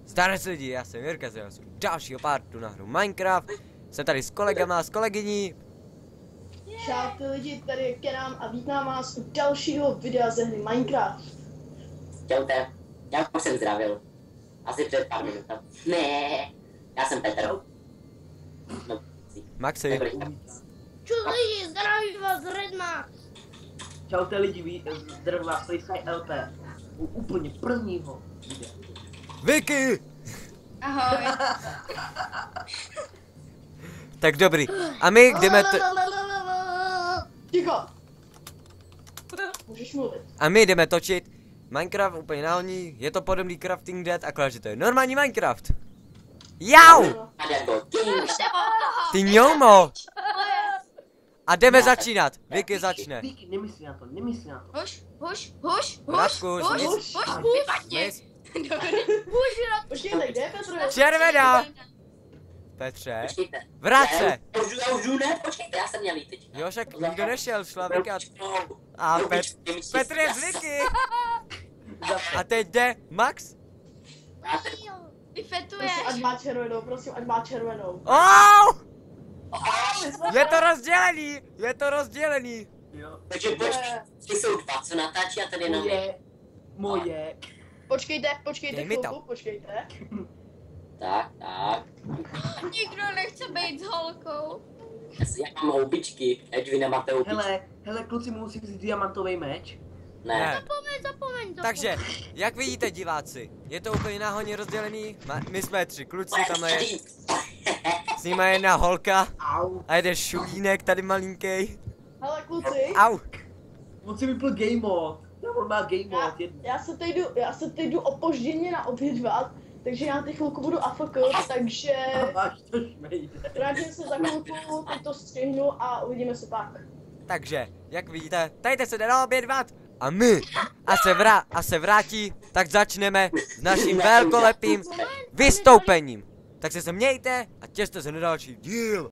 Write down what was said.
Zdar se lidi, já jsem Jirka z dalšího partu na hru Minecraft. Jsem tady s kolegama, s kolegyní. Čau ty lidi, tady je Kenám a vítám vás u dalšího videa ze hry Minecraft. Čaute, já už jsem zdravil. Asi před pár minutami. Ne, já jsem Petr. No, Maxi. Čus lidi, zdraví vás Redmax. Čaute lidi, zdraví vás Freestyle LP. U úplně prvního videa. Vicky! Ahoj. Tak dobrý. A my jdeme Ticho! Můžeš mluvit. A my jdeme točit Minecraft úplně náhodný. Je to podobný Crafting Dead, akorát že to je normální Minecraft. Jau! Ty ňoumo! A jdeme začínat. Vicky začne. Vicky, nemyslí na to, nemyslí na to. Huš, Bratku, nic. vypadni. Nic. Počkejte, kde je Petr? Červená! Petře, Počkejte. vrát se! Já už jdu, ne? Počkejte, já jsem měl jít teď. Jo, však nikdo nešel, šla Vika. A Petr je z Vicky. A teď jde Max. Ty Prosím, fetuješ. ať má červenou, prosím, ať má červenou. Oh! Je to rozdělený. Jo. Takže počkejte, jsou dva, co natáčí a tady jenom Moje. Počkejte Dej mi to. chvilku, počkejte. Tak. Nikdo nechce být s holkou. Já mám houbičky, ať vy nemáte houbičky. Hele, kluci, musí vzít diamantový meč. Ne. Zapomeň to. Takže, jak vidíte diváci, je to úplně náhodně rozdělený. My jsme tři kluci, tam je s nima jedna holka Au. a jeden šutínek tady malinký. Hele kluci, Au! On si vypl game mod. On má game mod. já se teď jdu opožděně naobědvat, takže já teď chvilku budu AFK, takže Máš to šmejde. vrátím se za chvilku, teď to střihnu a uvidíme se pak. Takže, jak vidíte, tady se jde naobědvat a my se vrátí, tak začneme s naším velkolepým vystoupením. Tak se mějte a těšte se na další díl.